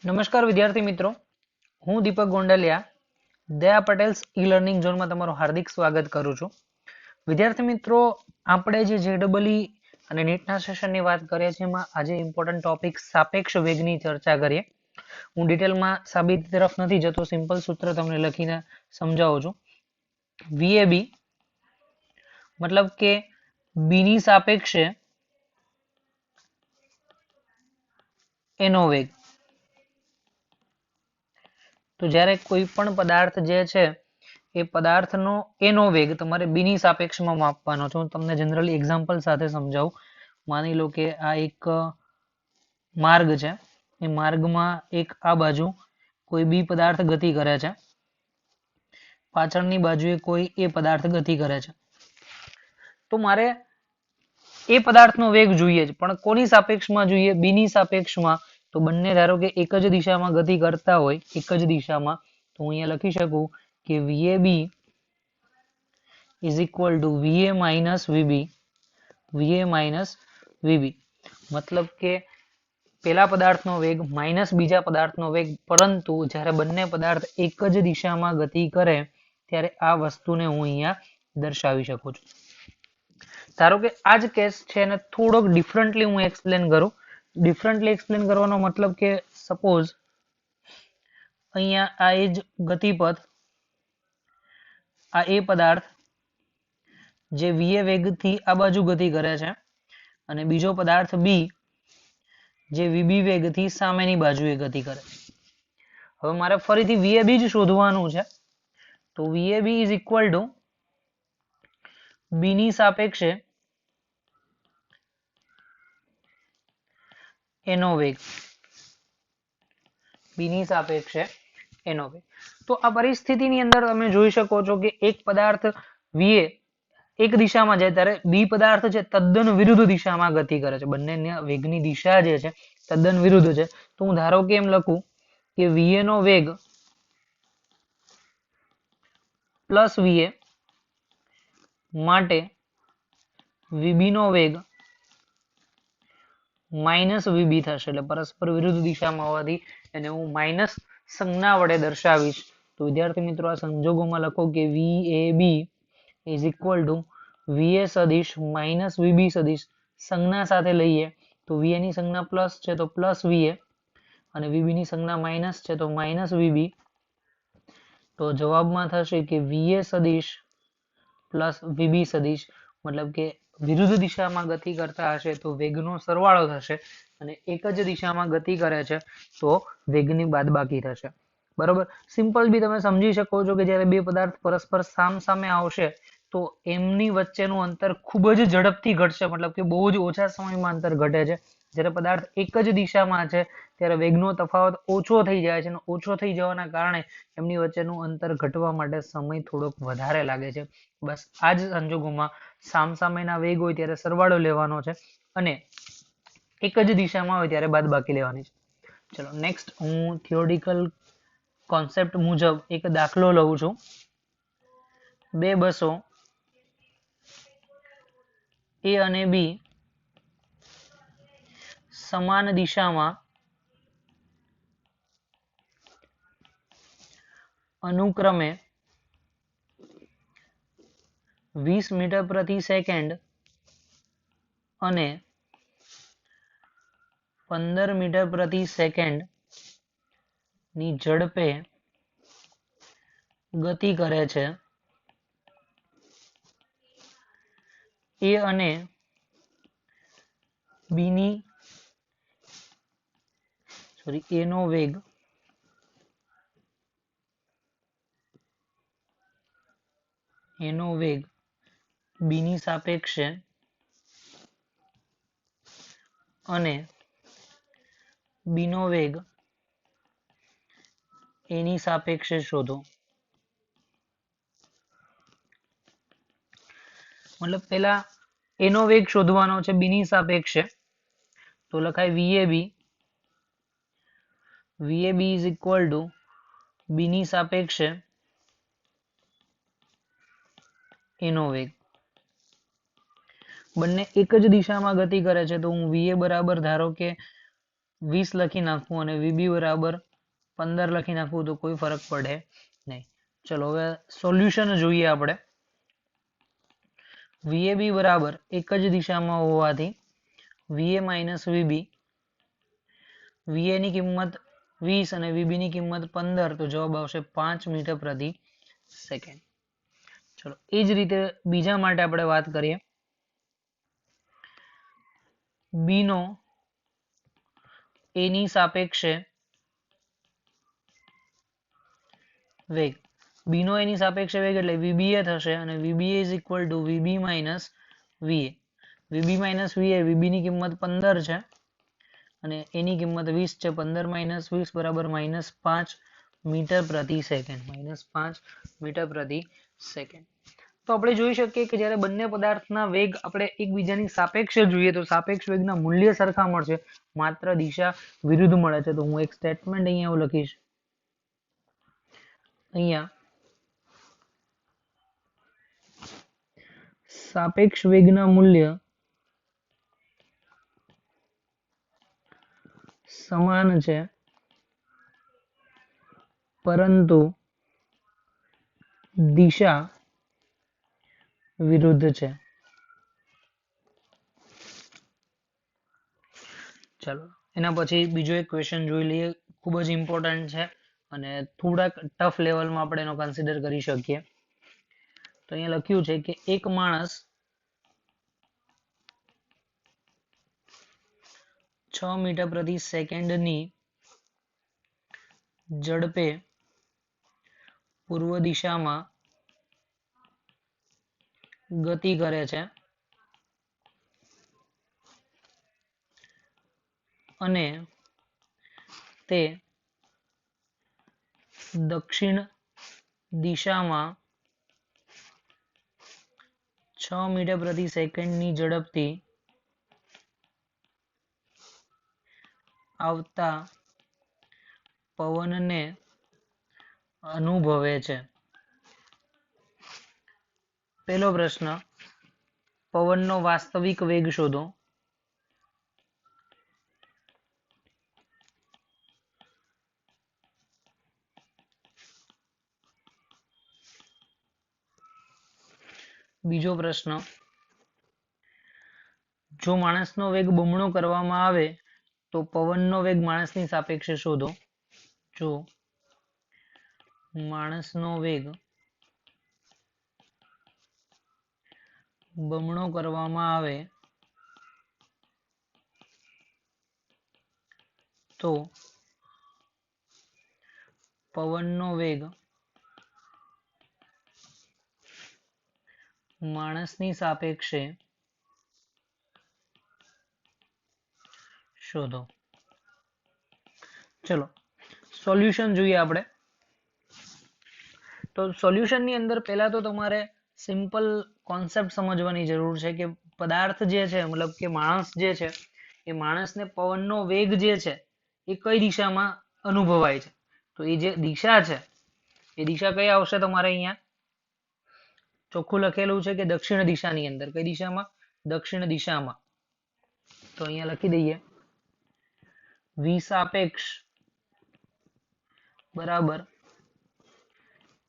નમસ્કાર વિદ્યાર્થી મિત્રો, હું દીપક ગોંડલિયા દયા પટેલ્સ ઈ લર્નિંગ ઝોનમાં તમારું હાર્દિક સ્વાગત કરું છું. વિદ્યાર્થી મિત્રો, આપણે જે જેડબલઈ અને નીટના સેશનની વાત કરીએ છીએ એમાં આજે ઇમ્પોર્ટન્ટ ટોપિક સાપેક્ષ વેગની ચર્ચા કરીએ. હું ડિટેલમાં સાબિતી તરફ નથી જતો, સિમ્પલ સૂત્ર તમને લખીને સમજાવું છું. વીએબી મતલબ કે બીની સાપેક્ષે એનો વેગ. તો જ્યારે કોઈ પણ પદાર્થ જે છે એ પદાર્થનો એનો વેગ તમારે બીની સાપેક્ષમાં માપવાનો છે. હું તમને જનરલી એક્ઝામ્પલ સાથે સમજાવું. માની લો કે આ એક માર્ગ છે, એ માર્ગમાં એક આ બાજુ કોઈ બી પદાર્થ ગતિ કરે છે, પાછળની બાજુએ કોઈ એ પદાર્થ ગતિ કરે છે. તો મારે એ પદાર્થનો વેગ જોઈએ છે, પણ કોની સાપેક્ષમાં જોઈએ? બીની સાપેક્ષમાં. તો બંને ધારો કે એક જ દિશામાં ગતિ કરતા હોય, એક જ દિશામાં, તો હું અહીંયા લખી શકું કે VAB is equal two VA minus VB. VA minus VB મતલબ કે પેલા પદાર્થનો વેગ માઇનસ બીજા પદાર્થનો વેગ, પરંતુ જ્યારે બંને પદાર્થ એક જ દિશામાં ગતિ કરે ત્યારે આ વસ્તુને હું અહીંયા દર્શાવી શકું છું. ધારો કે આ જ કેસ છે અને થોડોક ડિફરન્ટલી હું એક્સપ્લેન કરું. ડિફરન્ટલી એક્સપ્લેન કરવાનો મતલબ કે સપોઝ અહીંયા આ એ જ ગતિપથ, આ એ પદાર્થ જે VA વેગથી આ બાજુ ગતિ કરે છે અને બીજો પદાર્થ બી જે VB વેગથી સામેની બાજુએ ગતિ કરે. હવે મારે ફરીથી VAB જ શોધવાનું છે. તો VAB ઇઝ ઇક્વલ ટુ બીની સાપેક્ષે એનો વેગ. બીની સાપેક્ષે એનો વેગ. તો આ પરિસ્થિતિની અંદર તમે જોઈ શકો છો કે એક પદાર્થ VA એક દિશામાં જાય ત્યારે બી પદાર્થ છે તદ્દન વિરુદ્ધ દિશામાં ગતિ કરે છે. બંનેના વેગની દિશા જે છે તદ્દન વિરુદ્ધ છે. તો હું ધારો કે એમ લખું કે VA નો વેગ પ્લસ VA માટે VB નો વેગ માઇનસ VB થશે. એટલે પરસ્પર વિરુદ્ધ દિશામાં હોવાથી એને હું માઇનસ સંજ્ઞા વડે દર્શાવીશ. તો વિદ્યાર્થી મિત્રો, આ સંજોગોમાં લખો કે VAB is equal two VA સદિશ માઇનસ VB સદિશ. સંજ્ઞા સાથે લઈએ તો VA ની સંજ્ઞા પ્લસ છે તો પ્લસ VA અને VB ની સંજ્ઞા માઇનસ છે તો માઇનસ VB. તો જવાબમાં થશે કે VA સદિશ પ્લસ VB સદિશ, મતલબ કે વિરુદ્ધ દિશામાં ગતિ કરતા હશે તો વેગનો સરવાળો થશે અને એક જ દિશામાં ગતિ કરે છે તો વેગની બાદબાકી થશે. બરોબર. સિમ્પલ બી તમે સમજી શકો છો કે જ્યારે બે પદાર્થ પરસ્પર સામસામે આવશે તો એમની વચ્ચેનું અંતર ખૂબ જ ઝડપથી ઘટશે, મતલબ કે બહુ જ ઓછા સમયમાં અંતર ઘટે છે. જ્યારે પદાર્થ એક જ દિશામાં છે ત્યારે વેગનો તફાવત ઓછો થઈ જાય છે અને ઓછો થઈ જવાના કારણે એમની વચ્ચેનું અંતર ઘટવા માટે સમય થોડોક વધારે લાગે છે. બસ આ જ સંજોગોમાં સામસામેના વેગ હોય ત્યારે સરવાળો લેવાનો છે અને એક જ દિશામાં હોય ત્યારે બાદબાકી લેવાની છે. ચલો નેક્સ્ટ હું થિયોરિટિકલ કોન્સેપ્ટ મુજબ એક દાખલો લઉં છું. બે બસો A અને B સમાન દિશામાં અનુક્રમે 20 મીટર પ્રતિ સેકન્ડ અને 15 મીટર પ્રતિ સેકન્ડ ની ઝડપે ગતિ કરે છે. A અને B ની A નો વેગ B ની સાપેક્ષે અને B નો વેગ A ની સાપેક્ષે શોધો. મતલબ પેલા A નો વેગ શોધવાનો છે B ની સાપેક્ષે. તો લખાય VAB is equal two B ની સાપેક્ષે એનો વેગ. બંને એક જ દિશામાં ગતિ કરે છે તો હું VA બરાબર ધારો કે 20 લખી નાખવું અને વીબી બરાબર 15 લખી નાખવું તો કોઈ ફરક પડે નહીં. ચલો હવે સોલ્યુશન જોઈએ આપણે. વીએબી બરાબર એક જ દિશામાં હોવાથી વીએ માઇનસ વીબી, વીએ ની કિંમત 20 અને વીબી ની કિંમત 15, તો જવાબ આવશે 5 મીટર પ્રતિ સેકન્ડ. ચલો એ જ રીતે બીજા માટે આપણે વાત કરીએ. બી નો એ ની સાપેક્ષે વેગ, બી નો એની સાપેક્ષે વેગ એટલે વીબીએ થશે અને વીબીએ is equal two VB minus VA. VB minus VA, VB ની કિંમત 15 છે અને એની કિંમત 20 છે. 15 માઇનસ 20 બરાબર -5 મીટર પ્રતિ સેકન્ડ. -5 મીટર પ્રતિ સેકન્ડ. તો આપણે જોઈ શકીએ કે જ્યારે બંને પદાર્થના વેગ આપણે એકબીજાની સાપેક્ષે જોઈએ તો સાપેક્ષ વેગના મૂલ્ય સરખા મળશે, માત્ર દિશા વિરુદ્ધ મળે છે. તો હું એક સ્ટેટમેન્ટ અહીંયા એવું લખીશ. અહીંયા સાપેક્ષ વેગના મૂલ્ય સમાન છે પરંતુ દિશા વિરુદ્ધ છે. ચાલો એના પછી બીજો એક ક્વેશ્ચન જોઈ લઈએ, ખૂબ જ ઇમ્પોર્ટન્ટ છે અને થોડાક ટફ લેવલમાં આપણે એનો કન્સિડર કરી શકીએ. તો અહીંયા લખ્યું છે કે એક માણસ 6 મીટર પ્રતિ સેકન્ડની ઝડપે પૂર્વ દિશામાં ગતિ કરે છે અને તે દક્ષિણ દિશામાં 6 મીટર પ્રતિ સેકન્ડની ઝડપથી આવતા પવનને અનુભવે છે. પહેલો પ્રશ્ન, પવનનો વાસ્તવિક વેગ શોધો. બીજો પ્રશ્ન, જો માણસનો વેગ બમણો કરવામાં આવે તો પવનનો વેગ માણસની સાપેક્ષે શોધો. જો માણસનો વેગ બમણો કરવામાં આવે તો પવનનો વેગ માણસની સાપેક્ષે શોધો. ચલો સોલ્યુશન જોઈએ આપણે. તો સોલ્યુશનની અંદર પહેલા તો તમારે સિમ્પલ કોન્સેપ્ટ સમજવાની જરૂર છે કે પદાર્થ જે છે, મતલબ કે માણસ જે છે, એ માણસને પવનનો વેગ જે છે એ કઈ દિશામાં અનુભવાય છે. તો એ જે દિશા છે એ દિશા કઈ આવશે તમારે અહીંયા ચોખ્ખું લખેલું છે કે દક્ષિણ દિશાની અંદર. કઈ દિશામાં? દક્ષિણ દિશામાં. તો અહીંયા લખી દઈએ વી સાપેક્ષ બરાબર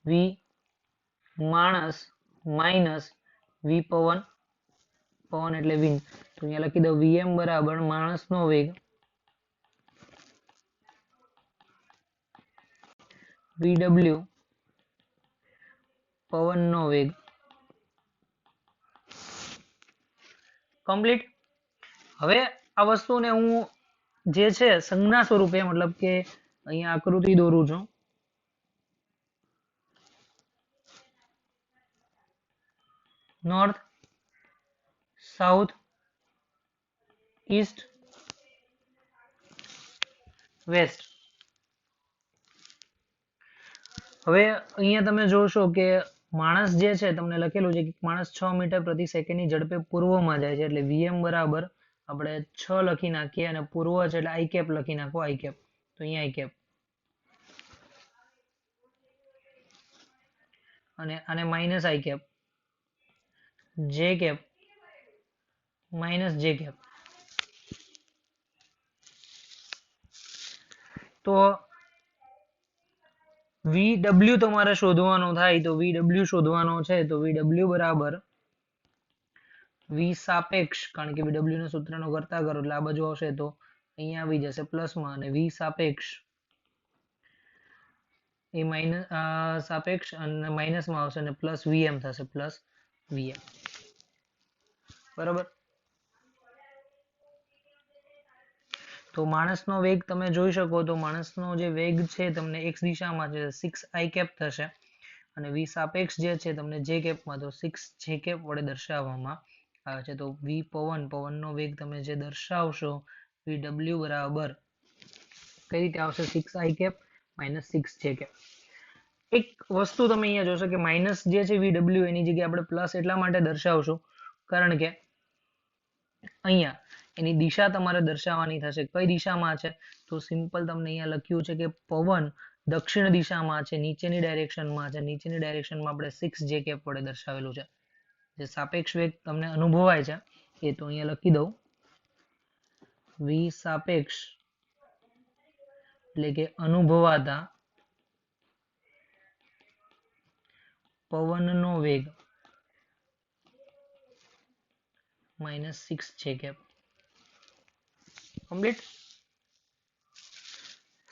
વી માણસ માઇનસ વી પવન, પવન એટલે વિન્ડ. તો અહીંયા લખી દો વીએમ બરાબર માણસનો વેગ વીડબલ્યુ પવનનો વેગ. કમ્પ્લીટ. હવે આ વસ્તુને હું જે છે સંજ્ઞા સ્વરૂપે, મતલબ કે અહીંયા આકૃતિ દોરું છું. North, south, east, west. હવે અહીંયા તમે જોશો કે માણસ જે છે તમને લખેલું છે કે માણસ 6 મીટર પ્રતિ સેકન્ડની ઝડપે પૂર્વમાં જાય છે. એટલે વીએમ બરાબર આપણે 6 લખી નાખીએ અને પૂર્વ છે એટલે આઈ કેપ લખી નાખો. I cap. તો અહીંયા આઈ કેપ અને આને minus I cap, J cap minus J cap. તો VW તમારે શોધવાનો થાય તો VW શોધવાનો છે તો VW બરાબર V સાપેક્ષ, કારણ કે VW ના સૂત્રનો કરતા કરો એટલે આ બાજુ આવશે તો અહીંયા આવી જશે પ્લસમાં, અને V સાપેક્ષ એ સાપેક્ષ અને માઇનસમાં આવશે અને પ્લસ VM થશે, પ્લસ VM. બરાબર. તો માણસનો વેગ તમે જોઈ શકો તો માણસનો જે વેગ છે તમને x દિશામાં છે 6i કેપ થશે, અને v સાપેક્ષ જે છે તમને j કેપમાં તો 6j કેપ વડે દર્શાવવામાં આવે છે. તો v પવનનો વેગ તમે જે દર્શાવશો vw બરાબર કઈ રીતે આવશે 6i cap minus 6j cap. એક વસ્તુ તમે અહીંયા જોશો કે માઇનસ જે છે vw એની જગ્યાએ આપણે પ્લસ એટલા માટે દર્શાવશું કારણ કે અહીંયા એની દિશા તમારે દર્શાવવાની થશે. કઈ દિશામાં છે તો સિમ્પલ તમને અહીંયા લખ્યું છે કે પવન દક્ષિણ દિશામાં છે, નીચેની ડાયરેક્શનમાં છે. નીચેની ડાયરેક્શનમાં આપણે 6j કેપ વડે દર્શાવેલું છે. જે સાપેક્ષ વેગ તમને અનુભવાય છે એ તો અહીંયા લખી દઉં. v સાપેક્ષ એટલે કે અનુભવાતા પવનનો વેગ માઇનસ 6j કેપ. કમ્પ્લીટ.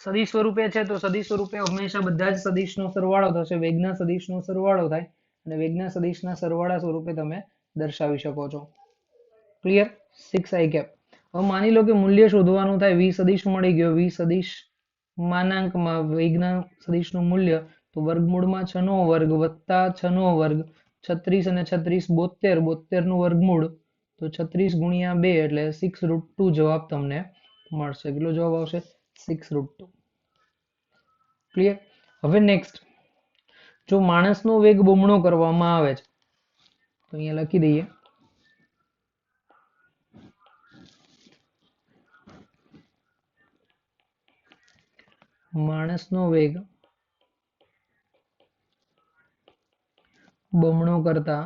સદિશ સ્વરૂપે છે તો સદિશ સ્વરૂપે હંમેશા બધા જ સદિશનો સરવાળો થશે. વેગના સદિશનો સરવાળો થાય અને વેગના સદિશના સરવાળા સ્વરૂપે તમે દર્શાવી શકો છો. ક્લિયર. 6i cap. હવે માની લો કે મૂલ્ય શોધવાનું થાય, v સદિશ મળી ગયો, v સદિશ માનાંકમાં વેગના સદિશનું મૂલ્ય તો વર્ગમૂળમાં 6 નો વર્ગ વત્તા 6 નો વર્ગ 36 અને 36 72, 72 નું વર્ગમૂળ તો 36 ગુણ્યા 2 એટલે 6√2 જવાબ તમને મળશે. કેટલો જવાબ આવશે? 6√2. ક્લિયર. હવે નેક્સ્ટ, જો માણસનો વેગ બમણો કરવામાં આવે છે તો અહીંયા લખી દઈએ માણસનો વેગ બમણો કરતા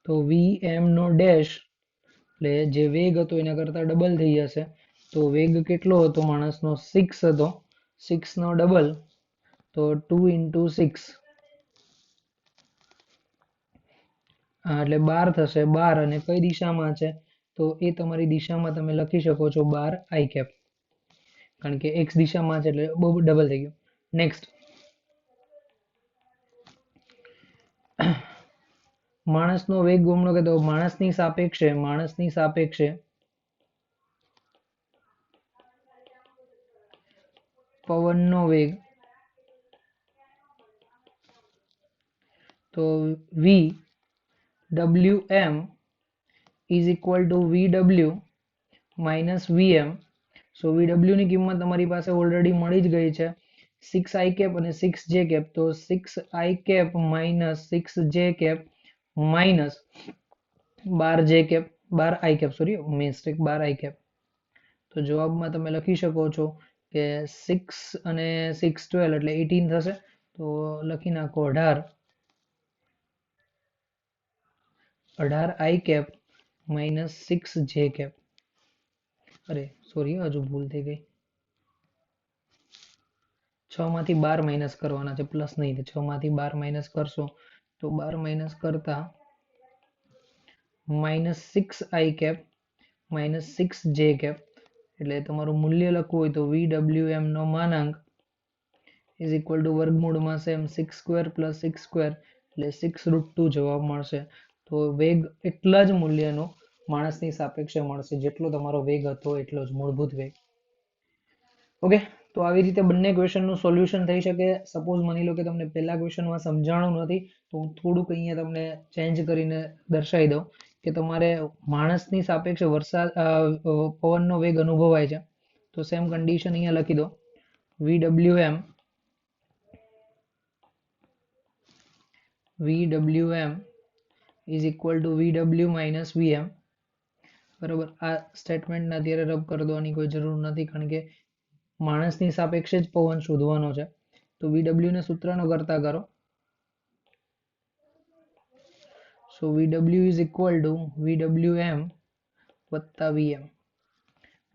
તો vm નો ડેશ એટલે જે વેગ હતો એના કરતા ડબલ થઈ જશે. તો વેગ કેટલો હતો માણસનો? 6 હતો. 6 નો ડબલ તો 2 into 6 એટલે 12 થશે. 12 અને કઈ દિશામાં છે તો એ તમારી દિશામાં તમે લખી શકો છો 12i કેપ, કારણ કે x દિશામાં છે એટલે બહુ ડબલ થઈ ગયું. નેક્સ્ટ, માણસનો વેગ બમણો કે તો માણસની સાપેક્ષે પવનનો વેગ તો vwm is equal to vw minus vm. So vw ની કિંમત તમારી પાસે ઓલરેડી મળી જ ગઈ છે 6i કેપ અને 6j કેપ. તો 6i cap minus 6j cap minus 12j cap 12i cap sorry mistake 12i cap. તો જવાબમાં તમે લખી શકો છો કે 6 અને 6 12 એટલે 18 થશે. તો લખી નાખો 18i cap minus 6j cap. અરે સોરી, હજુ ભૂલ થઈ ગઈ. 6 માંથી 12 માઇનસ કરવાના છે, પ્લસ નહીં. 6 માંથી 12 માઇનસ કરશો તો 12 માઇનસ કરતા minus 6i cap minus 6j cap. એટલે તમારું મૂલ્ય લખવું હોય તો vwm નો માનાંક ઇઝ ઇક્વલ ટુ વર્ગમૂળમાં સેમ 6 સ્ક્વેર પ્લસ 6 સ્ક્વેર એટલે 6√2 જવાબ મળશે. તો વેગ એટલા જ મૂલ્યનો માણસની સાપેક્ષે મળશે જેટલો તમારો વેગ હતો એટલો જ મૂળભૂત વેગ. ઓકે. તો આવી રીતે બંને ક્વેશ્ચનનું સોલ્યુશન થઈ શકે. સપોઝ માની લો કે તમને પહેલા ક્વેશ્ચનમાં સમજાણું નથી તો હું થોડુંક અહીંયા તમને ચેન્જ કરીને દર્શાવી દઉં કે તમારે માણસની સાપેક્ષે પવનનો વેગ અનુભવાય છે તો સેમ કન્ડિશન અહીંયા લખી દો. vwm is equal to vw minus vm. બરાબર. આ સ્ટેટમેન્ટને અત્યારે રબ કરી દો, આની કોઈ જરૂર નથી કારણ કે માણસની સાપેક્ષે જ પવન શોધવાનો છે. તો vw ને સૂત્રનો કરતા કરો. સો vw is equal to vwm વત્તા vm.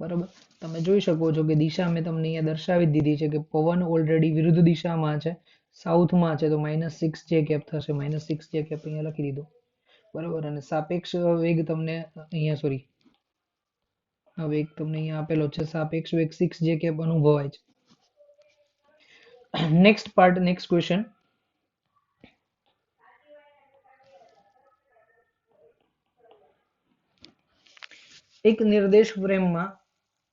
બરાબર. તમે જોઈ શકો છો કે દિશા મેં તમને અહીંયા દર્શાવી જ દીધી છે કે પવન ઓલરેડી વિરુદ્ધ દિશામાં છે, સાઉથમાં છે, તો -6 જે કેપ થશે, -6 જે કેપ અહીંયા લખી દીધું. બરાબર. અને સાપેક્ષ વેગ તમને અહીંયા સોરી વેગ તમને અહીંયા આપેલો છે, સાપેક્ષ વેગ 6 જે કેપ અનુભવાય છે. Next part, next question. એક નિર્દેશ ફ્રેમમાં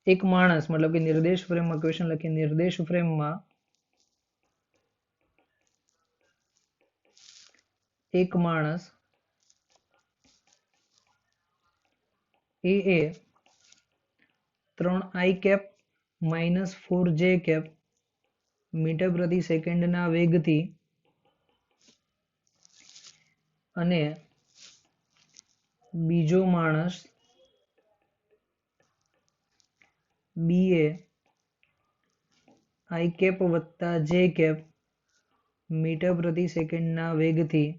એક માણસ, મતલબ કે નિર્દેશ ફ્રેમમાં ક્વેશ્ચન લખીએ, નિર્દેશ ફ્રેમમાં એક માણસ એ 3 i કેપ -4 જે કેપ મીટર પ્રતિ સેકન્ડના વેગથી અને બીજો માણસ બી એ i કેપ વત્તા જે કેપ મીટર પ્રતિ સેકન્ડના વેગથી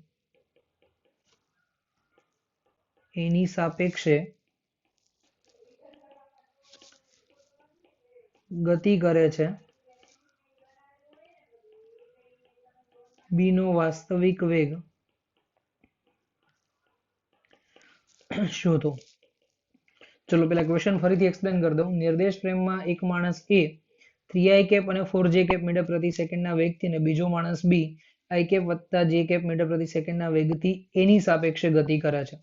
એની સાપેક્ષે ગતિ કરે છે, બી નો વાસ્તવિક વેગ શોધો. ચલો પેલા ક્વેશ્ચન ફરીથી એક્સપ્લેન કરી દઉં. નિર્દેશ ફ્રેમમાં એક માણસ એ 3i કેપ અને 4j કેપ મીટર પ્રતિ સેકન્ડના વેગથી અને બીજો માણસ બી i કેપ વત્તા જે કેપ મીટર પ્રતિ સેકન્ડના વેગથી એની સાપેક્ષે ગતિ કરે છે.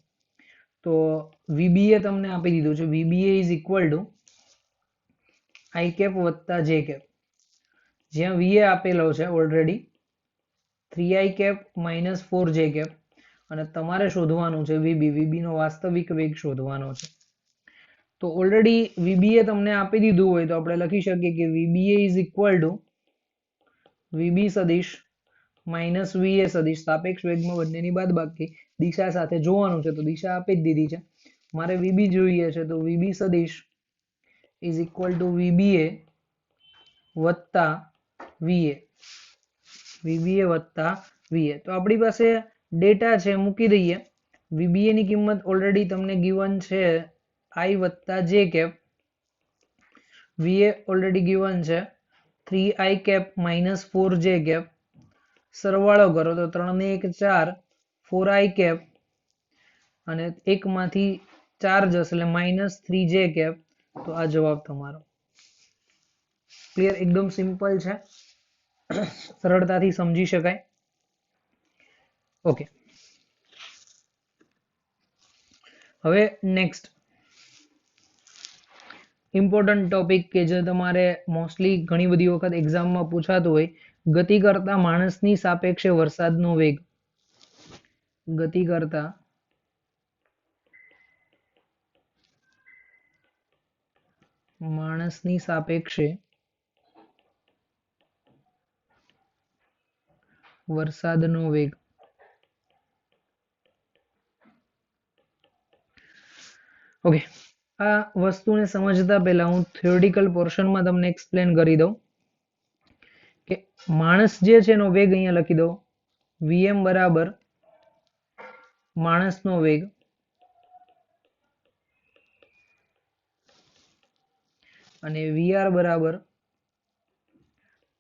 તો VBA તમને આપી દીધું છે. VBA is equal to i cap વત્તા જે કેપ, જ્યાં VA આપેલો છે already 3i cap -4j cap, અને તમારે શોધવાનું છે VB. VB નો વાસ્તવિક વેગ શોધવાનો છે. તો ઓલરેડી VBA તમને આપી દીધું હોય તો આપણે લખી શકીએ કે VBA is equal two VB સદિશ માઇનસ VA સદિશ, સાપેક્ષ વેગમાં બંનેની બાદબાકી, દિશા સાથે જોવાનું છે તો દિશા આપી જ દીધી છે. મારે VB જોઈએ છે તો VB સદિશ ઇઝ ઇક્વલ ટુ VBA વત્તા VA. VBA વત્તા VA. તો આપણી પાસે ડેટા છે, મૂકી દઈએ. VBA ની કિંમત ઓલરેડી તમને ગિવન છે i વત્તા J cap, VA already given છે 3i કેપ -4j કેપ. સરવાળો કરો તો 3 ને 1 4, 4i કેપ અને 1 માંથી 4 જશે એટલે -3j કેપ. તો આ જવાબ તમારો. ક્લિયર? એકદમ સિમ્પલ છે, સરળતાથી સમજી શકાય. ઓકે, હવે નેક્સ્ટ ઇમ્પોર્ટન્ટ ટોપિક કે જે તમારે મોસ્ટલી ઘણી બધી વખત એક્ઝામમાં પૂછાતું હોય, ગતિ કરતા માણસની સાપેક્ષે વરસાદનો વેગ. ગતિ કરતા માણસની સાપેક્ષે વરસાદનો વેગ. ઓકે, આ વસ્તુને સમજતા પહેલા હું થિયોરિટિકલ પોર્શનમાં તમને એક્સપ્લેન કરી દઉં કે માણસ જે છે એનો વેગ અહીંયા લખી દો. Vm બરાબર માણસનો વેગ અને VR બરાબર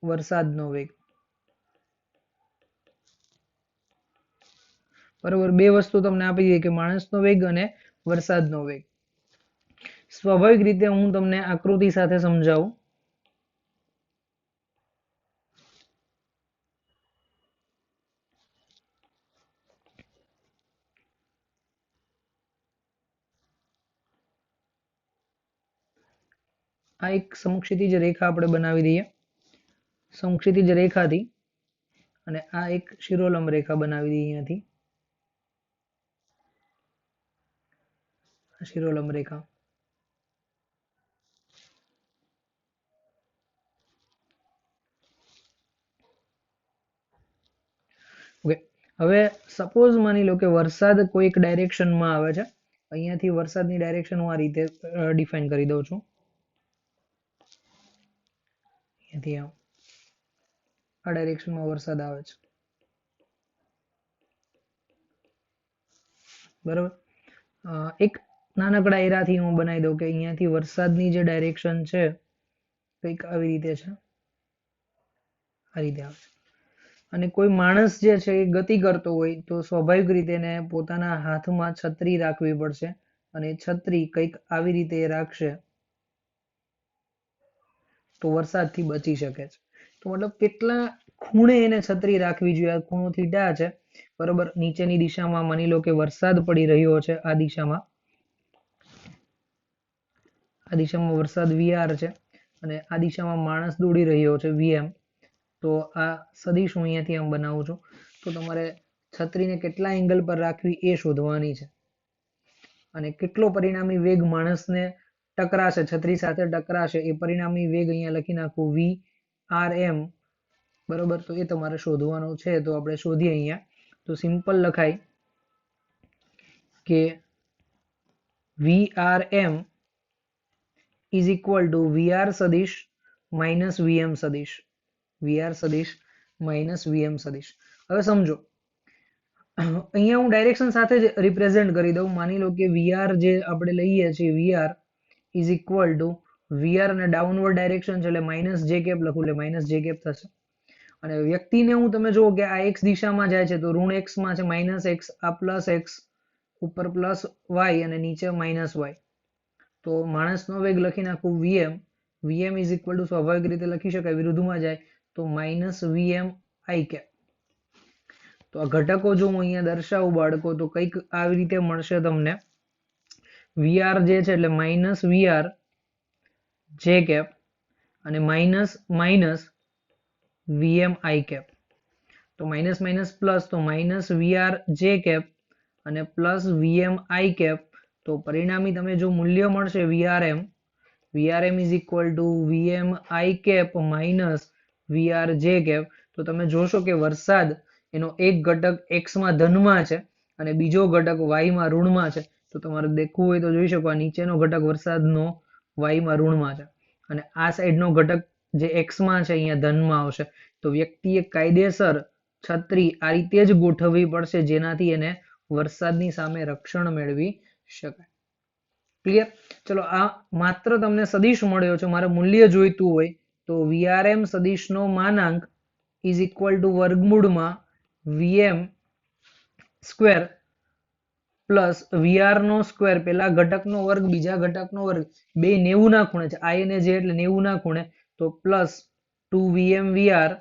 વરસાદનો વેગ. બરાબર, બે વસ્તુ તમને આપી દીધી કે માણસનો વેગ અને વરસાદનો વેગ. સ્વાભાવિક રીતે હું તમને આકૃતિ સાથે સમજાવું. આ એક સમક્ષિતિજ રેખા આપણે બનાવી દઈએ. સમક્ષિતિજ રેખાથી અને આ એક શિરોલંબ રેખા બનાવી દઈએ અહીંયાથી. શિરોલંબ રેખા. ઓકે, હવે સપોઝ માની લો કે વરસાદ કોઈક ડાયરેક્શનમાં આવે છે. અહીંયાથી વરસાદની ડાયરેક્શન હું આ રીતે ડિફાઇન કરી દઉં છું. અહીંયાથી આ ડાયરેક્શનમાં વરસાદ આવે છે. બરાબર, એક નાનકડા એરાથી હું બનાવી દઉં કે અહીંયાથી વરસાદની જે ડાયરેક્શન છે કંઈક આવી રીતે છે, આ રીતે આવે છે. અને કોઈ માણસ જે છે એ ગતિ કરતો હોય તો સ્વાભાવિક રીતે એને પોતાના હાથમાં છત્રી રાખવી પડશે અને છત્રી કંઈક આવી રીતે રાખશે તો વરસાદથી બચી શકે છે. તો મતલબ કેટલા ખૂણે એને છત્રી રાખવી જોઈએ. આ ખૂણો થીટા છે બરોબર. નીચેની દિશામાં માની લો કે વરસાદ પડી રહ્યો છે, આ દિશામાં વરસાદ વીઆર છે અને આ દિશામાં માણસ દોડી રહ્યો છે વીએમ. તો આ સદિશ હું અહીંયાથી આમ બનાવું છું. તો તમારે છત્રીને કેટલા એંગલ પર રાખવી એ શોધવાની છે અને કેટલો પરિણામી વેગ માણસને ટકરાશે, છત્રી સાથે ટકરાશે એ પરિણામી વેગ અહીંયા લખી નાખું વી આર એમ બરોબર. તો એ તમારે શોધવાનું છે. તો આપણે શોધીએ અહીંયા. તો સિમ્પલ લખાય કે V R M is equal to VR સદિશ માઇનસ વીએમ સદિશ. વીઆર સદિશ માઇનસ વીએમ સદિશ. હવે સમજો અહીંયા હું ડાયરેક્શન સાથે જ રિપ્રેઝેન્ટ કરી દઉં. માની લો કે વીઆર જે આપણે લઈએ છીએ VR is equal to VR અને ડાઉનવર્ડ ડાયરેક્શન છે એટલે માઇનસ જે કેપ લખું એટલે માઇનસ જે કેપ થશે. અને વ્યક્તિને હું તમે જુઓ કે આ એક્સ દિશામાં જાય છે તો ઋણ એક્સ માં છે માઇનસ એક્સ, આ પ્લસ એક્સ, ઉપર પ્લસ વાય અને નીચે માઇનસ વાય. તો માણસનો વેગ લખી નાખું VM. VM is equal two સ્વાભાવિક રીતે લખી શકાય વિરુદ્ધમાં જાય તો માઇનસ વીએમ આઈ કેપ. તો આ ઘટકો જો હું અહીંયા દર્શાવું બાળકો તો કંઈક આવી રીતે મળશે તમને. વીઆર જે છે એટલે માઇનસ વીઆર જે કેપ અને minus minus VM I cap. તો માઇનસ માઇનસ પ્લસ તો માઇનસ વીઆર જે કેપ અને પ્લસ વીએમ આઈ કેપ. તો પરિણામી તમે જો મૂલ્ય મળશે VRM is equal to VM I cap minus VR J cap. તો તમે જોશો કે વરસાદ એનો એક ઘટક એક્સ માં ધનમાં છે અને બીજો ઘટક વાય માં ઋણમાં છે. તો તમારે દેખવું હોય તો જોઈ શકો આ નીચેનો ઘટક વરસાદનો વાય માં ઋણમાં છે અને આ સાઈડનો ઘટક જે એક્સ માં છે અહીંયા ધનમાં આવશે. તો વ્યક્તિએ કાયદેસર છત્રી આ રીતે જ ગોઠવવી પડશે જેનાથી એને વરસાદની સામે રક્ષણ મેળવી શકાય. ક્લિયર? ચલો આ માત્ર તમને સદિશ મળ્યો છે. મારે મૂલ્ય જોઈતું હોય તો વીઆરએમ સદિશનો માનાંક ઇઝ ઇક્વલ ટુ વર્ગમૂળમાં વીએમ સ્ક્વેર પ્લસ વીઆર નો સ્ક્વેર. પેલા ઘટકનો વર્ગ બીજા ઘટકનો વર્ગ બે 90 ના ખૂણે છે. આઈ અને જે એટલે 90 ના ખૂણે. તો પ્લસ 2vm વીઆર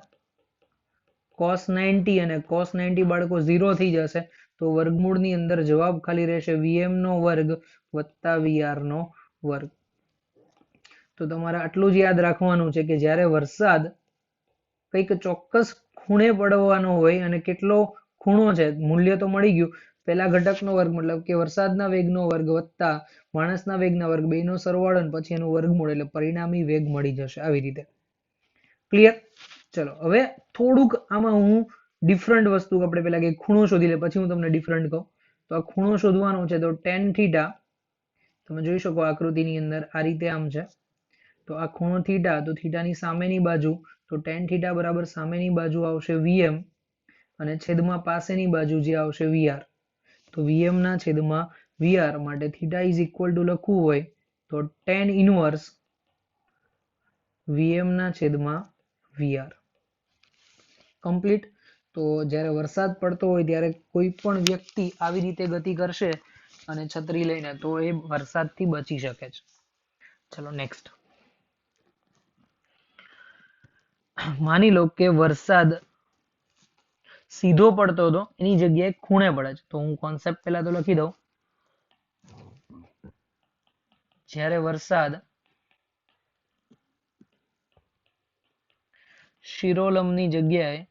cos 90 અને cos 90 બાળકો 0 થઈ જશે. તો વર્ગમૂળની અંદર જવાબ ખાલી રહેશે vm નો વર્ગ વત્તા vr નો વર્ગ. તો તમારે આટલું જ યાદ રાખવાનું છે કે જ્યારે વરસાદ કંઈક ચોક્કસ ખૂણે પડવાનો હોય અને કેટલો ખૂણો છે મૂલ્ય તો મળી ગયું. પેલા ઘટકનો વર્ગ મતલબ કે વરસાદના વેગનો વર્ગ વત્તા માણસના વેગના વર્ગ બેનો સરવાળો અને પછી એનું વર્ગમૂળ એટલે પરિણામી વેગ મળી જશે આવી રીતે. ક્લિયર? ચલો હવે થોડુંક આમાં હું ડિફરન્ટ વસ્તુ આપણે પેલા કે ખૂણો શોધી લે પછી હું તમને ડિફરન્ટ કહું. તો આ ખૂણો શોધવાનો છે તો tan થીટા તમે જોઈ શકો આકૃતિની અંદર આ રીતે આમ છે. તો આ ખૂણો થીટા તો થીટાની સામેની બાજુ તો tan થીટા બરાબર સામેની બાજુ આવશે vm અને છેદમાં પાસેની બાજુ જે આવશે vr. તો vm ના છેદમાં vr માટે થીટા ઇઝ ઇક્વલ ટુ લખવું હોય તો tan ઇનવર્સ vm ના છેદમાં vr. કમ્પ્લીટ. તો જ્યારે વરસાદ પડતો હોય ત્યારે કોઈ પણ વ્યક્તિ આવી રીતે ગતિ કરશે અને છત્રી લઈને તો એ વરસાદથી બચી શકે છે. ચલો નેક્સ્ટ. માની લો કે વરસાદ સીધો પડતો હતો એની જગ્યાએ ખૂણે પડે છે. તો હું કોન્સેપ્ટ પહેલા તો લખી દઉં. જ્યારે વરસાદ શિરોલંબની જગ્યાએ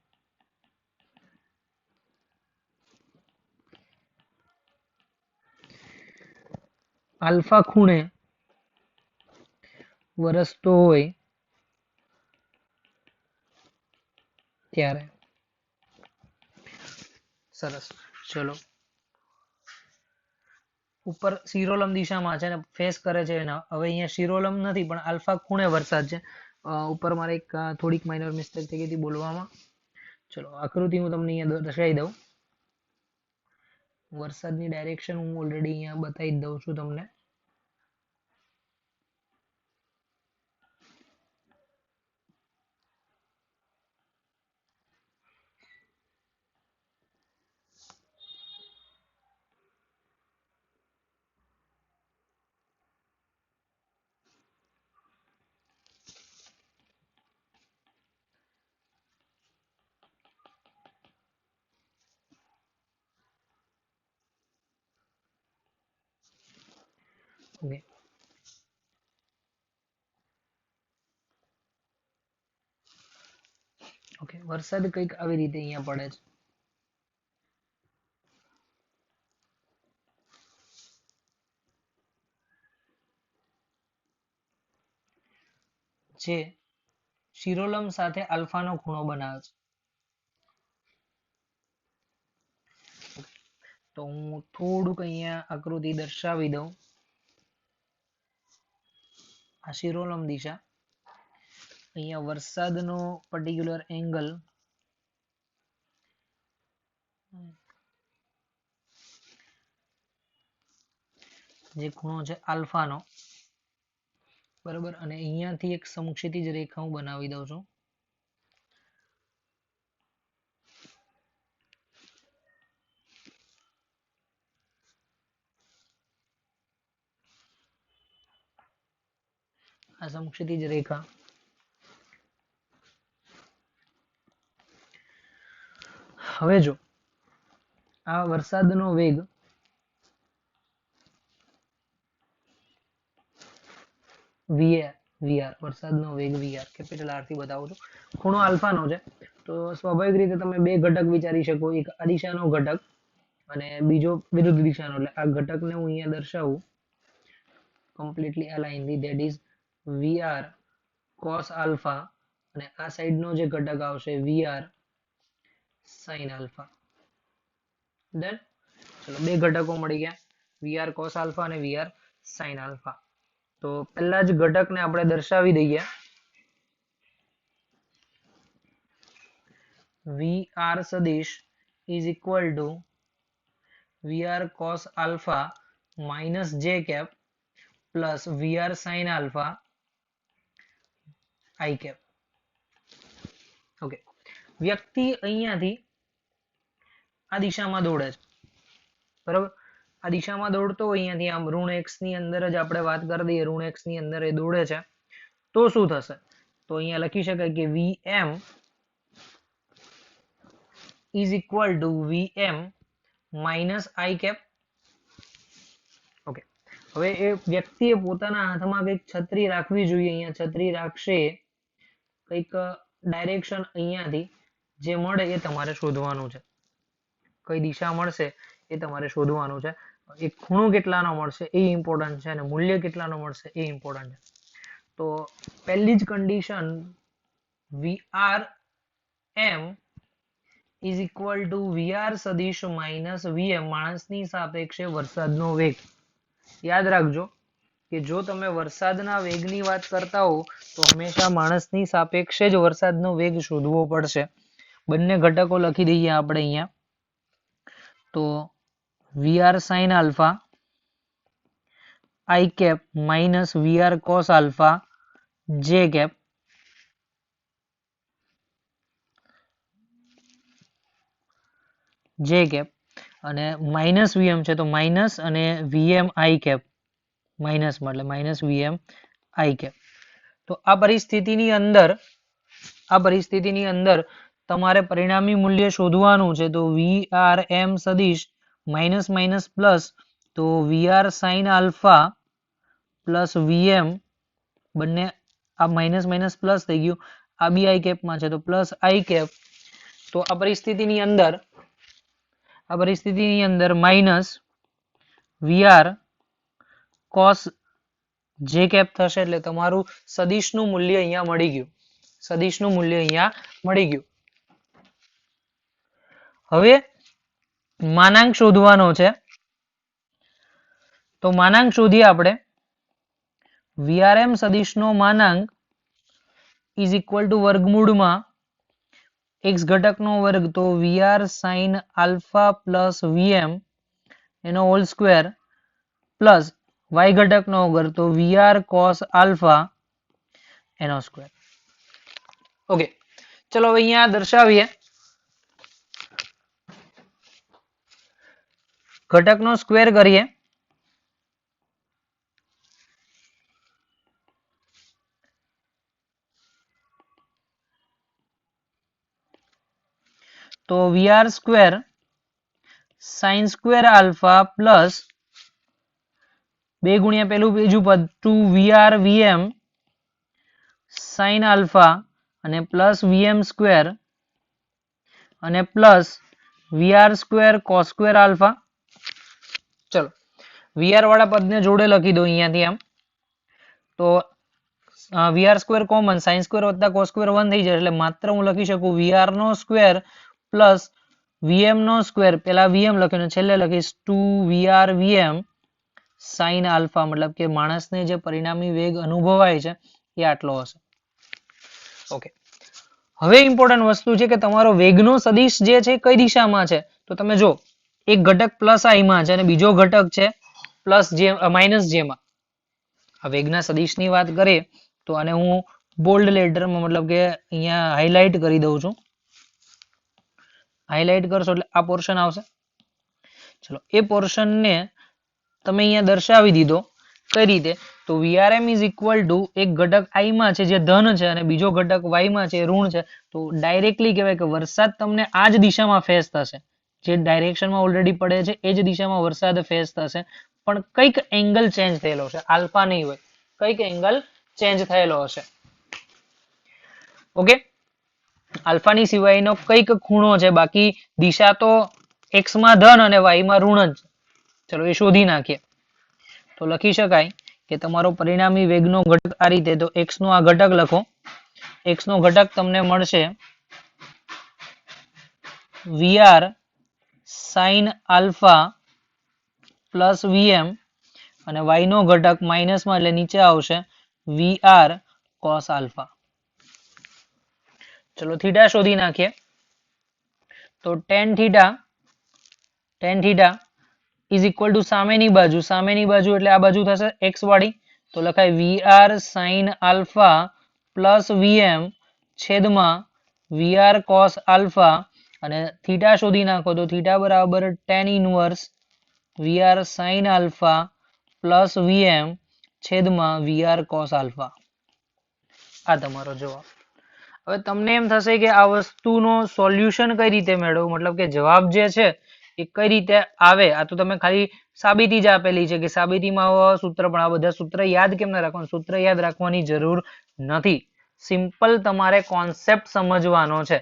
આલ્ફા ખૂણે વરસતો હોય ત્યારે. સરસ. ચલો ઉપર શિરોલંબ દિશામાં છે ને ફેસ કરે છે એના. હવે અહીંયા શિરોલંબ નથી પણ આલ્ફા ખૂણે વરસાદ છે. ઉપર મારે એક થોડીક માઇનર મિસ્ટેક થઈ ગઈ હતી બોલવામાં. ચલો આકૃતિ હું તમને અહીંયા દર્શાવી દઉં. વરસાદની ડાયરેક્શન હું ઓલરેડી અહીંયા બતાવી દઉં છું તમને. ઓકે ઓકે વરસાદ કંઈક આવી રીતે અહીંયા પડે છે જે શિરોલમ સાથે આલ્ફાનો ખૂણો બનાવે છે. તો હું થોડુંક અહીંયા આકૃતિ દર્શાવી દઉં. આ શિરોલમ દિશા, અહીંયા વરસાદનો પર્ટિક્યુલર એંગલ જે ખૂણો છે આલ્ફાનો, બરાબર, અને અહીંયાથી એક સમક્ષિતિજ રેખા હું બનાવી દઉં છું. આ સમક્ષિતિજ રેખા હવે જો આ વરસાદનો વેગ વીઆર વરસાદનો વેગ વીઆર કેપિટલ આર થી બતાવું છું. ખૂણો આલ્ફાનો છે તો સ્વાભાવિક રીતે તમે બે ઘટક વિચારી શકો, એક આ દિશાનો ઘટક અને બીજો વિરુદ્ધ દિશાનો. એટલે આ ઘટકને હું અહીંયા દર્શાવું કમ્પ્લીટલી આ લાઈનથી, that is VR cos alpha, અને આ સાઈડનો જે ઘટક આવશે વીઆર સાઇન આલ્ફા. ડન. ચલો બે ઘટકો મળી ગયા, વીઆર કોસ આલ્ફા અને વીઆર સાઇન આલ્ફા. તો પહેલા જ ઘટકને આપણે દર્શાવી દઈએ. વીઆર સદિશ is equal to VR cos alpha minus J cap plus VR sine alpha I cap. Okay, વ્યક્તિ અહીંયાથી આ દિશામાં દોડે છે, બરાબર. આ દિશામાં દોડતો અહીંયાથી આમ ઋણ એક્સ ની અંદર જ આપણે વાત કરી દઈએ, ઋણ એક્સ ની અંદર એ દોડે છે તો શું થશે? તો અહીંયા લખી શકાય કે VM is equal to VM minus I cap. Okay, હવે એ વ્યક્તિએ પોતાના હાથમાં કંઈક છત્રી રાખવી જોઈએ. અહીંયા છત્રી રાખશે, કંઈક ડાયરેક્શન અહીંયાથી જે મળે એ તમારે શોધવાનું છે. કઈ દિશા મળશે એ તમારે શોધવાનું છે. એક ખૂણો કેટલાનો મળશે એ ઇમ્પોર્ટન્ટ છે, અને મૂલ્ય કેટલાનો મળશે એ ઇમ્પોર્ટન્ટ છે. તો પહેલી જ condition VR M is equal to VR સદિશ માઇનસ વીએમ, માણસની સાપેક્ષે વરસાદનો વેગ. યાદ રાખજો કે જો તમે વરસાદના વેગની વાત કરતા હો તો હંમેશા માણસની સાપેક્ષે જ વરસાદનો વેગ શોધવો પડશે. બંને ઘટકો લખી દઈએ આપણે અહીંયા. તો VR sine alpha I cap minus VR cos alpha J cap, J cap, અને માઇનસ વીએમ છે તો માઇનસ અને વીએમ આઈ કેપ, માઇનસ એટલે માઇનસ વીએમ આઈ કેપ. તો આ પરિસ્થિતિની અંદર તમારે પરિણામી મૂલ્ય શોધવાનું છે. તો વીઆર એમ સદિશ માઇનસ માઇનસ પ્લસ, તો VR sine alpha plus VM, બંને આ માઇનસ માઇનસ પ્લસ થઈ ગયું, આ બી આઈ કેપમાં છે તો પ્લસ આઈ કેપ. તો આ પરિસ્થિતિની અંદર minus VR cos J cap થશે. એટલે તમારું સદિશનું મૂલ્ય અહીંયા મળી ગયું. હવે માનાંક શોધવાનો છે તો માનાંક શોધીએ આપણે. વીઆરએમ સદિશનો માનાંક ઇઝ ઇક્વલ ટુ વર્ગમૂળમાં એક્સ ઘટકનો વર્ગ, તો VR sine alpha plus VM એનો હોલ સ્ક્વેર પ્લસ વાય ઘટકનો વર્ગ, તો વીઆર કોસ આલ્ફા એનો સ્ક્વેર. ઓકે, ચલો હવે અહીંયા દર્શાવીએ. ઘટકનો સ્ક્વેર કરીએ તો VR square sine square alpha plus 2 ગુણ્યા પેલું બીજું પદ 2 vm sin alpha અને પ્લસ vm સ્ક્વેર અને plus vr square cos square alpha. ચલો vr વાળા પદને જોડે લખી દો અહીંયાથી આમ. તો vr square common, sin square વત્તા cos સ્ક્વેર 1 થઈ જાય, એટલે માત્ર હું લખી શકું vr નો સ્ક્વેર પ્લસ vm નો સ્ક્વેર. પેલા vm લખ્યું ને છેલ્લે લખીશ 2 vm sin આલ્ફા, મતલબ કે માણસને જે પરિણામી વેગ અનુભવાય છે એ આટલો હશે. ઓકે, હવે ઇમ્પોર્ટન્ટ વસ્તુ છે કે તમારો વેગનો સદિશ જે છે કઈ દિશામાં છે. તો તમે જો એક ઘટક પ્લસ આઈ માં છે અને બીજો ઘટક છે પ્લસ જે માઇનસ જે માં. આ વેગના સદિશની વાત કરીએ તો આને હું બોલ્ડ લેટરમાં, મતલબ કે અહીંયા હાઇલાઇટ કરી દઉં છું. હાઇલાઇટ કરશો એટલે આ પોર્શન આવશે. ચલો એ પોર્શનને તમે અહીંયા દર્શાવી દીધો. કઈ રીતે? તો VRM ઇઝ ઇક્વલ ટુ એક ઘટક I માં છે જે ધન છે અને બીજો ઘટક Y માં છે ઋણ છે. તો ડાયરેક્ટલી કહેવાય કે વરસાદ તમને આ જ દિશામાં ફેસ થશે, જે ડાયરેક્શનમાં ઓલરેડી પડે છે એ જ દિશામાં વરસાદ ફેસ થશે, પણ કંઈક એંગલ ચેન્જ થયેલો છે, આલ્ફા નહીં હોય, કંઈક એંગલ ચેન્જ થયેલો હશે. ઓકે, આલ્ફાની સિવાયનો કંઈક ખૂણો છે, બાકી દિશા તો x માં ધન અને y માં ઋણ જ. ચલો એ શોધી નાખીએ. તો લખી શકાય કે તમારો પરિણામી વેગનો ઘટક આ રીતે. તો x નો આ ઘટક લખો. x નો ઘટક તમને મળશે vr sin alpha plus vm અને y નો ઘટક માઇનસમાં એટલે નીચે આવશે vr cos આલ્ફા. ચલો થીટા શોધી નાખીએ. તો tan theta is equal two સામેની બાજુ એટલે આ બાજુ થશે x વાળી. તો લખાય vr sin alpha plus vm છેદમાં vr cos આલ્ફા અને થીટા શોધી નાખો. તો થીટા બરાબર tan inverse vr sin alpha plus vm છેદમાં vr cos આલ્ફા. આ તમારો જવાબ. હવે તમને એમ થશે કે આ વસ્તુનો સોલ્યુશન કઈ રીતે મેળવવું, મતલબ કે જવાબ જે છે એ કઈ રીતે આવે. આ તો તમે ખાલી સાબિતી જ આપેલી છે કે સાબિતીમાં આવા સૂત્ર, પણ આ બધા સૂત્ર યાદ કેમ ના રાખવાનું? સૂત્ર યાદ રાખવાની જરૂર નથી. સિમ્પલ તમારે કોન્સેપ્ટ સમજવાનો છે.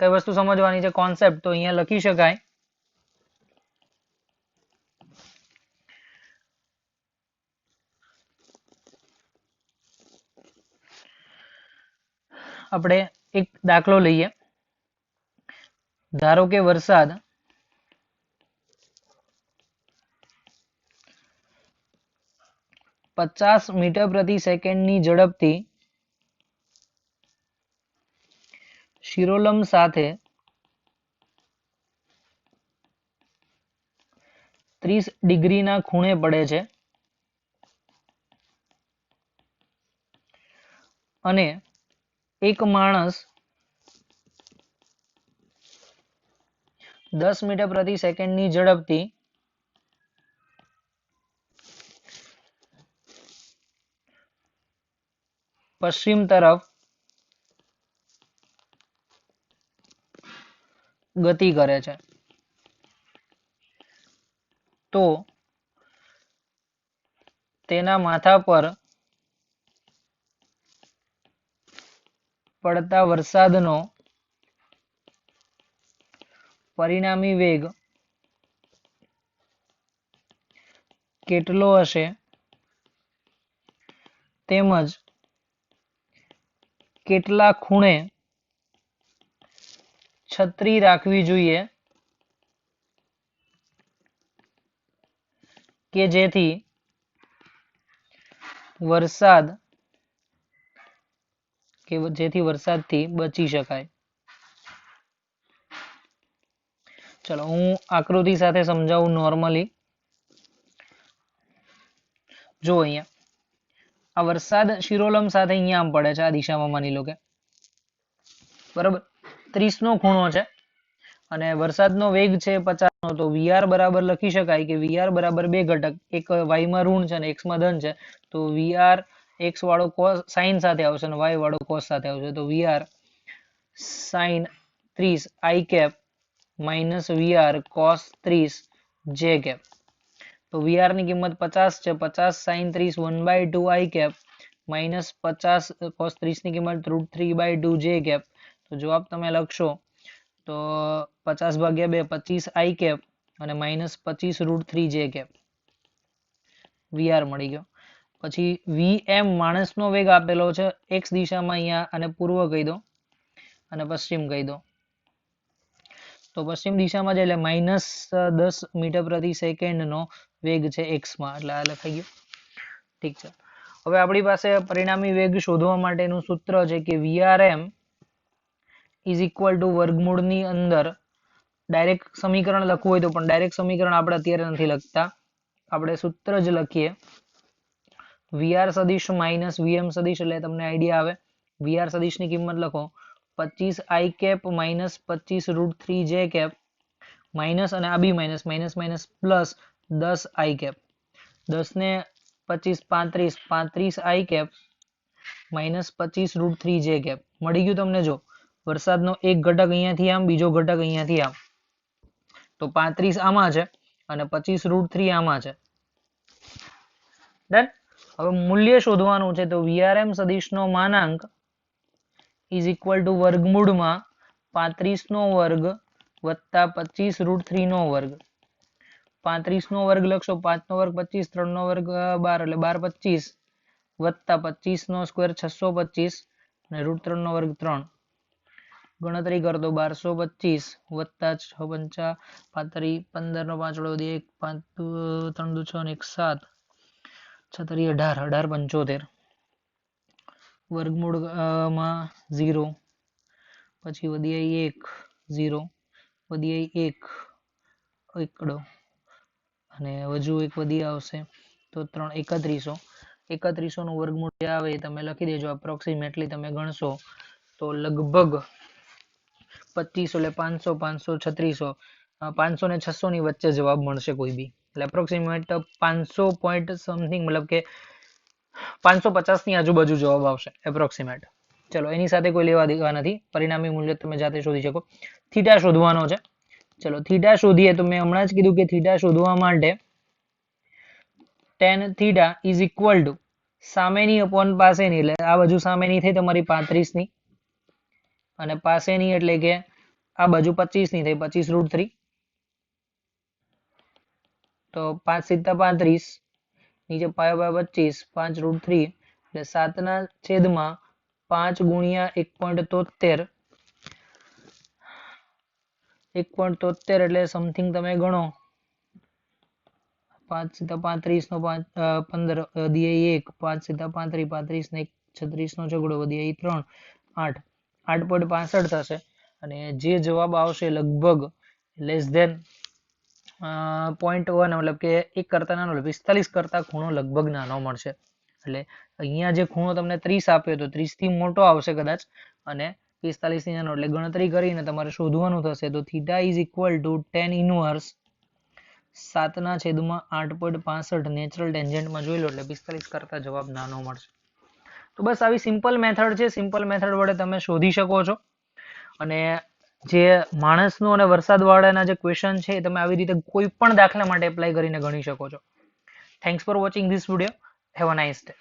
કઈ વસ્તુ સમજવાની છે? કોન્સેપ્ટ. તો અહીંયા લખી શકાય આપણે એક દાખલો લઈએ. ધારો કે વરસાદ 50 મીટર પ્રતિ સેકન્ડની ઝડપથી શિરોલંબ સાથે 30 ડિગ્રીના ખૂણે પડે છે અને એક માણસ 10 મીટર પ્રતિ સેકન્ડની ઝડપથી પશ્ચિમ તરફ ગતિ કરે છે. તો તેના માથા પર પડતા વરસાદનો પરિણામી વેગ કેટલો હશે, તેમજ કેટલા ખૂણે છત્રી રાખવી જોઈએ કે જેથી વરસાદથી બચી શકાય. ચલો હું આકૃતિ સાથે સમજાવું નોર્મલી. જો અહીંયા આ વરસાદ શિરોલંબ સાથે અહીંયા આમ પડે છે, આ દિશામાં માની લો કે, બરાબર, 30 નો ખૂણો છે અને વરસાદનો વેગ છે 50 નો. તો vr બરાબર લખી શકાય કે vr બરાબર બે ઘટક, એક y માં ઋણ છે અને x માં ધન છે. તો vr x વાળો cos sin સાથે આવશે અને y વાળો cos સાથે આવશે. તો vr sin 30 i cap minus vr cos 30 j cap. તો તો વીઆર ની કિંમત 50 છે, 50 sin 30 1/2 i cap minus 50 cos 30 ની કિંમત √3/2 j cap. તો જવાબ તમે લખશો તો 50/2 25 i cap અને માઇનસ 25 √3 j cap. વીઆર મળી ગયો. પછી વીએમ માણસનો વેગ આપેલો છે એક્સ દિશામાં, અહીંયા અને પૂર્વ કહી દો અને પશ્ચિમ કહી દો. તો પશ્ચિમ દિશામાં છે એટલે -10 મીટર પ્રતિ સેકન્ડ નો વેગ છે એક્સમાં, એટલે આ લખાઈ ગયું. ઠીક છે. હવે આપણી પાસે પરિણામી વેગ શોધવા માટેનું સૂત્ર છે કે VRM ઇઝ ઇક્વલ ટુ વર્ગમૂળની અંદર ડાયરેક્ટ સમીકરણ લખવું હોય તો, પણ ડાયરેક્ટ સમીકરણ આપણે અત્યારે નથી લખતા, આપણે સૂત્ર જ લખીએ. વીઆર સદિશ માઇનસ વીએમ સદિશ, એટલે તમને આઈડિયા આવે. વીઆર સદિશની કિંમત લખો 25 i cap minus 25 √3 j cap minus અને આ B minus minus minus plus 10 i cap. 10 ને 25 35 i cap minus 25 √3 j cap મળી ગયું તમને. જો વરસાદનો એક ઘટક અહીંયાથી આમ, બીજો ઘટક અહીંયાથી આમ, તો 35 આમાં છે અને 25 √3 આમાં છે. ડન. હવે મૂલ્ય શોધવાનું છે તો VRM સદિશનો માનાંક ઇઝ ઇક્વલ ટુ વર્ગમૂળમાં 35 નો વર્ગ વત્તા 25 √3 નો વર્ગ. 35 નો વર્ગ લખશો, 5 નો વર્ગ 25, 3 નો વર્ગ 12 એટલે 12 25 વત્તા 25 નો સ્ક્વેર 625 અને √3 નો વર્ગ 3. ગણતરી કર દો 1225 વત્તા 6 પંચા 35, 15 નો 5 વડે 1, 5 3 2 6 અને 1 7, 6 તરી 18, 18 75. વર્ગમૂળ માં 0, પછી વધી આવી 1 0, વધી આવી 1 એકડો અને હજુ એક વધી આવશે તો 3 3100. 3100 નું વર્ગમૂળ જે આવે એ તમે લખી દેજો. અપ્રોક્સિમેટલી તમે ગણશો તો લગભગ 2500 એટલે 500 500 3600, 500 ને 600 ની વચ્ચે જવાબ મળશે કોઈ બી. એટલે અપ્રોક્સિમેટ 500 પોઈન્ટ સમથિંગ, મતલબ કે 550 ની આજુબાજુ જવાબ આવશે એપ્રોક્સિમેટ. ચલો, એની સાથે કોઈ લેવા દેવા નથી. પરિણામી મૂલ્ય તમે જાતે શોધી શકો. થીટા શોધવાનો છે. ચલો થીટા શોધીએ તો મેં હમણાં જ કીધું કે થીટા શોધવા માટે tan theta is equal two સામેની અપોન પાસેની, એટલે આ બાજુ સામેની થઈ તમારી 35 ની અને પાસેની એટલે કે આ બાજુ 25 ની થઈ 25 √3. તો 5 સીધા 35, નીચે પાયો 25, 5 √3 એટલે 7 ના છેદમાં 5 ગુણ્યા 1.73. 1.73 એટલે સમથિંગ તમે ગણો 5 સીધા 35 નો 15 વધી 1, 5 સીધા 35, 35 ને 1 36 નો ઝઘડો વધી 3, 8, 8.65 થશે. અને જે જવાબ આવશે લગભગ લેસ ધેન 0.1, મતલબ કે 1 કરતા નાનો, 45 કરતા ખૂણો લગભગ નાનો મળશે. એટલે અહીંયા જે ખૂણો તમને 30 આપ્યો તો 30 થી મોટો આવશે કદાચ અને 45 થી નાનો. એટલે ગણતરી કરીને તમારે શોધવાનું થશે તો theta is equal two tan inverse 7 ના છેદમાં 8.65 નેચરલ ટેન્જન્ટમાં જોઈ લો એટલે 45 કરતા જવાબ નાનો મળશે. તો બસ આવી સિમ્પલ મેથડ છે. સિમ્પલ મેથડ વડે તમે શોધી શકો છો. અને જે માણસનું અને વરસાદ વાળાના જે ક્વેશ્ચન છે એ તમે આવી રીતે કોઈ પણ દાખલા માટે એપ્લાય કરીને ગણી શકો છો. Thanks for watching this video. Have a nice day.